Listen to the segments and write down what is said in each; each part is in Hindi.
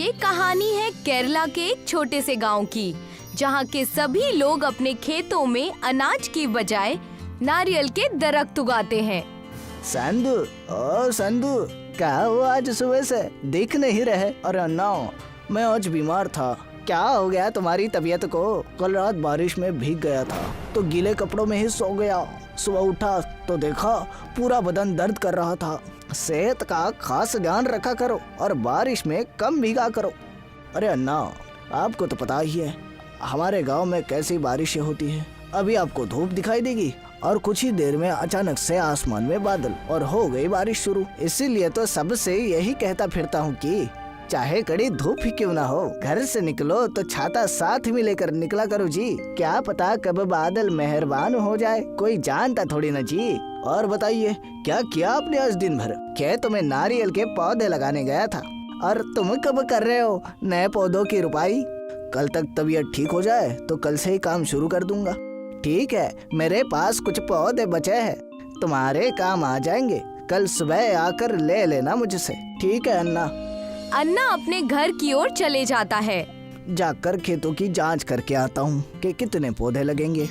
ये कहानी है केरला के एक छोटे से गांव की, जहां के सभी लोग अपने खेतों में अनाज की बजाय नारियल के दरख्त उगाते हैं। संधू, ओ संधू, क्या हुआ आज सुबह से दिख नहीं रहे? अरे अन्ना, मैं आज बीमार था। क्या हो गया तुम्हारी तबीयत को? कल रात बारिश में भीग गया था तो गीले कपड़ों में ही सो गया। सुबह उठा तो देखा पूरा बदन दर्द कर रहा था। सेहत का खास ध्यान रखा करो और बारिश में कम भीगा करो। अरे अन्ना, आपको तो पता ही है हमारे गांव में कैसी बारिशें होती है। अभी आपको धूप दिखाई देगी और कुछ ही देर में अचानक से आसमान में बादल और हो गई बारिश शुरू। इसीलिए तो सबसे यही कहता फिरता हूँ कि चाहे कड़ी धूप ही क्यों ना हो, घर से निकलो तो छाता साथ में लेकर निकला करो जी। क्या पता कब बादल मेहरबान हो जाए, कोई जानता थोड़ी ना जी। और बताइए, क्या किया आपने आज दिन भर? खेत में नारियल के पौधे लगाने गया था। और तुम कब कर रहे हो नए पौधों की रुपाई? कल तक तबीयत ठीक हो जाए तो कल से ही काम शुरू कर दूंगा। ठीक है, मेरे पास कुछ पौधे बचे हैं, तुम्हारे काम आ जाएंगे। कल सुबह आकर ले लेना मुझसे। ठीक है अन्ना। अन्ना अपने घर की ओर चले जाता है। जाकर खेतों की जांच करके आता हूँ कि कितने पौधे लगेंगे।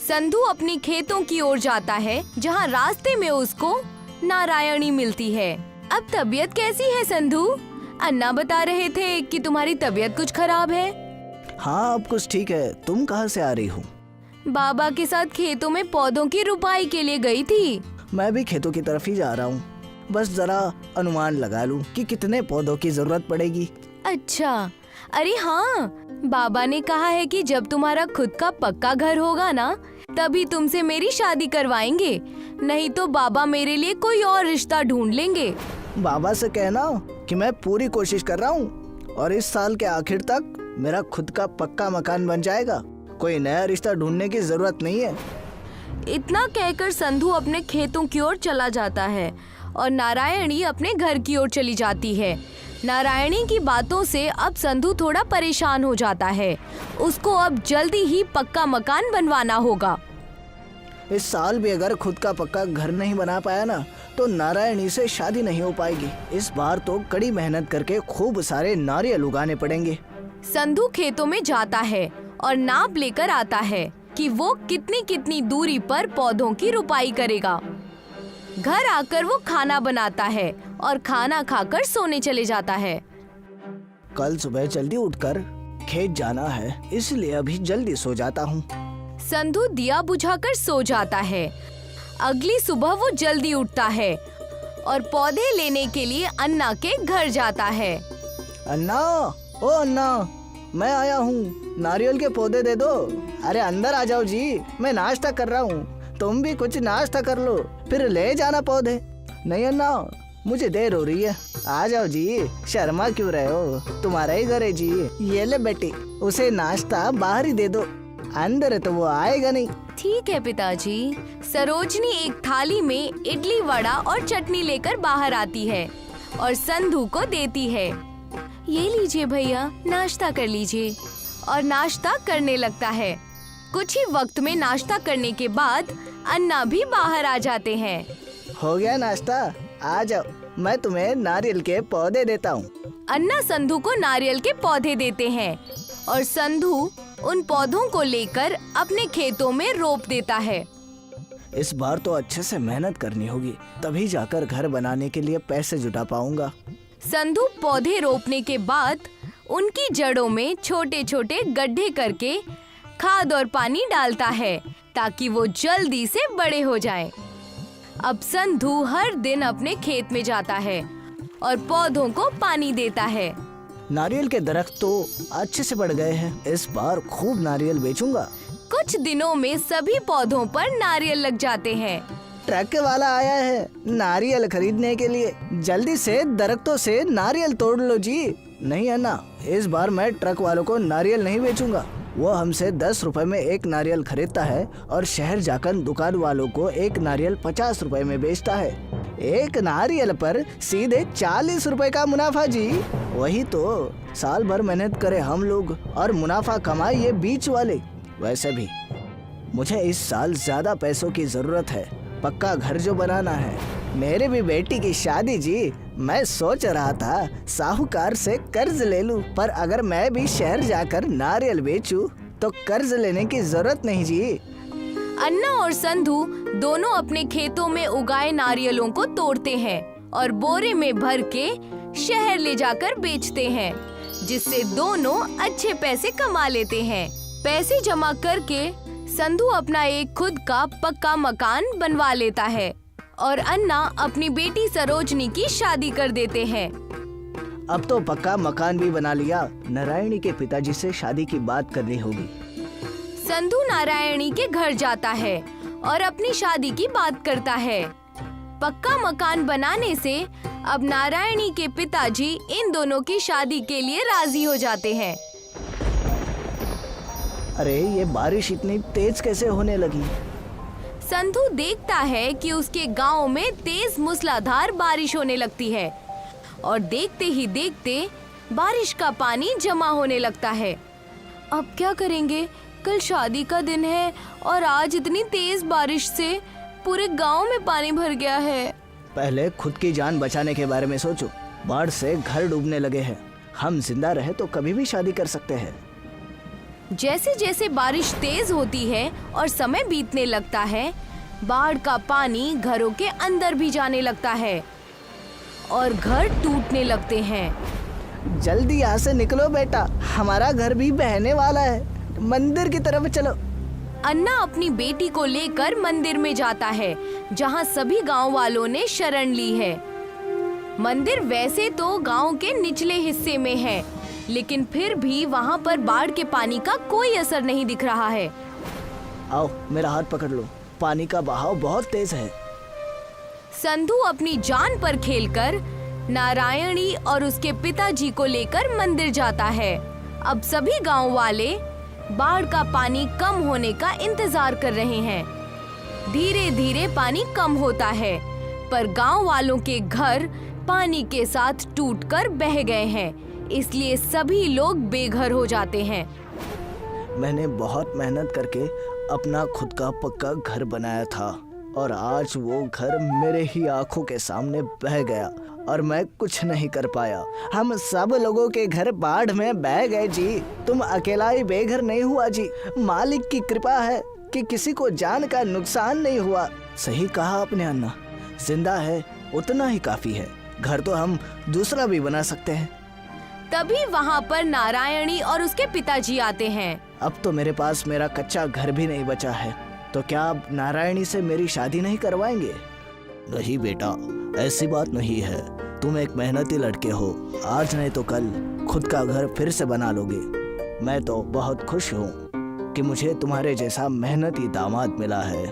संधू अपनी खेतों की ओर जाता है, जहाँ रास्ते में उसको नारायणी मिलती है। अब तबीयत कैसी है संधू? अन्ना बता रहे थे कि तुम्हारी तबीयत कुछ खराब है। हाँ, अब कुछ ठीक है। तुम कहाँ से आ रही हो? बाबा के साथ खेतों में पौधों की रुपाई के लिए गई थी। मैं भी खेतों की तरफ ही जा रहा हूँ। बस जरा अनुमान लगा लूं कि कितने पौधों की जरूरत पड़ेगी। अच्छा, अरे हाँ, बाबा ने कहा है कि जब तुम्हारा खुद का पक्का घर होगा ना, तभी तुमसे मेरी शादी करवाएंगे, नहीं तो बाबा मेरे लिए कोई और रिश्ता ढूंढ लेंगे। बाबा से कहना कि मैं पूरी कोशिश कर रहा हूँ और इस साल के आखिर तक मेरा खुद का पक्का मकान बन जाएगा। कोई नया रिश्ता ढूंढने की जरूरत नहीं है। इतना कहकर संधू अपने खेतों की ओर चला जाता है और नारायणी अपने घर की ओर चली जाती है। नारायणी की बातों से अब संधू थोड़ा परेशान हो जाता है। उसको अब जल्दी ही पक्का मकान बनवाना होगा। इस साल भी अगर खुद का पक्का घर नहीं बना पाया ना, तो नारायणी से शादी नहीं हो पाएगी। इस बार तो कड़ी मेहनत करके खूब सारे नारियल उगाने पड़ेंगे। संधू खेतों में जाता है और नाप लेकर आता है कि वो कितनी कितनी दूरी पर पौधों की रुपाई करेगा। घर आकर वो खाना बनाता है और खाना खाकर सोने चले जाता है। कल सुबह जल्दी उठकर खेत जाना है, इसलिए अभी जल्दी सो जाता हूँ। संधू दिया बुझाकर सो जाता है। अगली सुबह वो जल्दी उठता है और पौधे लेने के लिए अन्ना के घर जाता है। अन्ना, ओ अन्ना, मैं आया हूँ, नारियल के पौधे दे दो। अरे अंदर आ जाओ जी, मैं नाश्ता कर रहा हूँ। तुम भी कुछ नाश्ता कर लो, फिर ले जाना पौधे। नहीं अन्ना, मुझे देर हो रही है। आ जाओ जी, शर्मा क्यों रहे हो? तुम्हारा ही घर है जी। ये ले बेटी, उसे नाश्ता बाहर ही दे दो, अंदर तो वो आएगा नहीं। ठीक है पिताजी। सरोजनी एक थाली में इडली, वड़ा और चटनी लेकर बाहर आती है और संधू को देती है। ये लीजिए भैया, नाश्ता कर लीजिए। और नाश्ता करने लगता है। कुछ ही वक्त में नाश्ता करने के बाद अन्ना भी बाहर आ जाते हैं। हो गया नाश्ता? आ जाओ, मैं तुम्हें नारियल के पौधे देता हूँ। अन्ना संधू को नारियल के पौधे देते हैं और संधू उन पौधों को लेकर अपने खेतों में रोप देता है। इस बार तो अच्छे से मेहनत करनी होगी, तभी जाकर घर बनाने के लिए पैसे जुटा पाऊंगा। संधू पौधे रोपने के बाद उनकी जड़ों में छोटे छोटे गड्ढे करके खाद और पानी डालता है, ताकि वो जल्दी से बड़े हो जाएं। अब संधू हर दिन अपने खेत में जाता है और पौधों को पानी देता है। नारियल के दरख्त तो अच्छे से बढ़ गए हैं। इस बार खूब नारियल बेचूंगा। कुछ दिनों में सभी पौधों पर नारियल लग जाते हैं। ट्रक वाला आया है नारियल खरीदने के लिए। जल्दी से दरख्तों से नारियल तोड़ लो जी। नहीं है ना, इस बार मैं ट्रक वालों को नारियल नहीं बेचूंगा। वो हमसे 10 रुपए में एक नारियल खरीदता है और शहर जाकर दुकान वालों को एक नारियल 50 रुपए में बेचता है। एक नारियल पर सीधे 40 रुपए का मुनाफा जी। वही तो, साल भर मेहनत करे हम लोग और मुनाफा कमाए ये बीच वाले। वैसे भी मुझे इस साल ज्यादा पैसों की जरूरत है पक्का घर जो बनाना है। मेरे भी बेटी की शादी जी। मैं सोच रहा था साहूकार से कर्ज ले लूं, पर अगर मैं भी शहर जाकर नारियल बेचूं तो कर्ज लेने की जरूरत नहीं जी। अन्ना और संधू दोनों अपने खेतों में उगाए नारियलों को तोड़ते हैं और बोरे में भर के शहर ले जाकर बेचते हैं, जिससे दोनों अच्छे पैसे कमा लेते हैं। पैसे जमा करके संधू अपना एक खुद का पक्का मकान बनवा लेता है और अन्ना अपनी बेटी सरोजनी की शादी कर देते हैं। अब तो पक्का मकान भी बना लिया, नारायणी के पिताजी से शादी की बात करनी होगी। संधू नारायणी के घर जाता है और अपनी शादी की बात करता है। पक्का मकान बनाने से अब नारायणी के पिताजी इन दोनों की शादी के लिए राजी हो जाते हैं। अरे ये बारिश इतनी तेज कैसे होने लगी? संधू देखता है कि उसके गांव में तेज मूसलाधार बारिश होने लगती है और देखते ही देखते बारिश का पानी जमा होने लगता है। अब क्या करेंगे? कल शादी का दिन है और आज इतनी तेज बारिश से पूरे गांव में पानी भर गया है। पहले खुद की जान बचाने के बारे में सोचो। बाढ़ से घर डूबने लगे हैं। हम जिंदा रहे तो कभी भी शादी कर सकते हैं। जैसे जैसे बारिश तेज होती है और समय बीतने लगता है, बाढ़ का पानी घरों के अंदर भी जाने लगता है और घर टूटने लगते हैं। जल्दी यहाँ से निकलो बेटा, हमारा घर भी बहने वाला है। मंदिर की तरफ चलो। अन्ना अपनी बेटी को लेकर मंदिर में जाता है, जहाँ सभी गांव वालों ने शरण ली है। मंदिर वैसे तो गांव के निचले हिस्से में है, लेकिन फिर भी वहाँ पर बाढ़ के पानी का कोई असर नहीं दिख रहा है। आओ मेरा हाथ पकड़ लो, पानी का बहाव बहुत तेज है। संधू अपनी जान पर खेलकर नारायणी और उसके पिताजी को लेकर मंदिर जाता है। अब सभी गांव वाले बाढ़ का पानी कम होने का इंतजार कर रहे हैं। धीरे धीरे पानी कम होता है, पर गांव वालों के घर पानी के साथ टूटकर बह गए हैं, इसलिए सभी लोग बेघर हो जाते हैं। मैंने बहुत मेहनत करके अपना खुद का पक्का घर बनाया था और आज वो घर मेरे ही आंखों के सामने बह गया और मैं कुछ नहीं कर पाया। हम सब लोगों के घर बाढ़ में बह गए जी। तुम अकेला ही बेघर नहीं हुआ जी। मालिक की कृपा है कि किसी को जान का नुकसान नहीं हुआ। सही कहा आपने अन्ना, जिंदा है उतना ही काफी है। घर तो हम दूसरा भी बना सकते हैं। तभी वहाँ पर नारायणी और उसके पिताजी आते हैं। अब तो मेरे पास मेरा कच्चा घर भी नहीं बचा है, तो क्या आप नारायणी से मेरी शादी नहीं करवाएंगे? नहीं बेटा, ऐसी बात नहीं है। तुम एक मेहनती लड़के हो, आज नहीं तो कल खुद का घर फिर से बना लोगे। मैं तो बहुत खुश हूँ कि मुझे तुम्हारे जैसा मेहनती दामाद मिला है,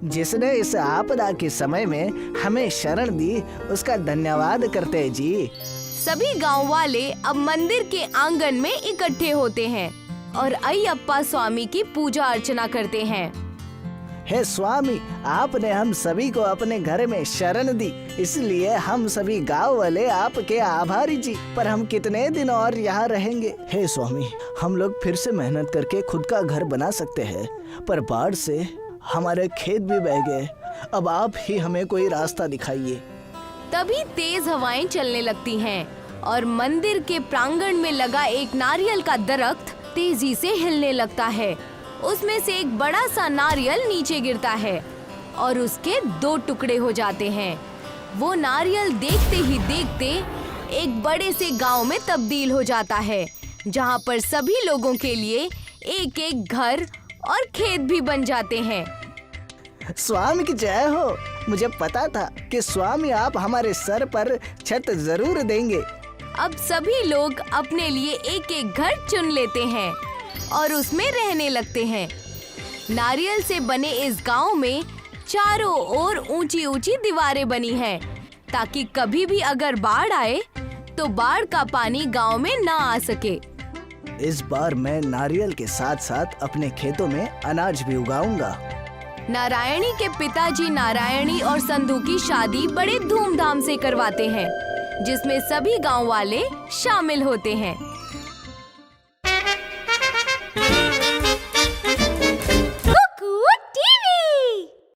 जिसने इस आपदा के समय में हमें शरण दी। उसका धन्यवाद करते हैं जी। सभी गांव वाले अब मंदिर के आंगन में इकट्ठे होते हैं और अय्यप्पा स्वामी की पूजा अर्चना करते हैं। हे स्वामी, आपने हम सभी को अपने घर में शरण दी, इसलिए हम सभी गांव वाले आपके आभारी जी। पर हम कितने दिन और यहाँ रहेंगे? हे स्वामी, हम लोग फिर से मेहनत करके खुद का घर बना सकते हैं, पर बाढ़ से हमारे खेत भी बह गए। अब आप ही हमें कोई रास्ता दिखाइए। तभी तेज हवाएं चलने लगती हैं और मंदिर के प्रांगण में लगा एक नारियल का दरख्त तेजी से हिलने लगता है। उसमें से एक बड़ा सा नारियल नीचे गिरता है और उसके 2 टुकड़े हो जाते हैं। वो नारियल देखते ही देखते एक बड़े से गांव में तब्दील हो जाता है, जहां पर सभी लोगों के लिए एक एक घर और खेत भी बन जाते हैं। स्वामी की जय हो। मुझे पता था कि स्वामी आप हमारे सर पर छत जरूर देंगे। अब सभी लोग अपने लिए एक एक घर चुन लेते हैं और उसमें रहने लगते हैं। नारियल से बने इस गांव में चारों ओर ऊंची ऊंची दीवारें बनी हैं, ताकि कभी भी अगर बाढ़ आए तो बाढ़ का पानी गांव में ना आ सके। इस बार मैं नारियल के साथ साथ अपने खेतों में अनाज भी उगाऊंगा। नारायणी के पिताजी नारायणी और संधू की शादी बड़े धूमधाम से करवाते हैं, जिसमें सभी गांव वाले शामिल होते हैं।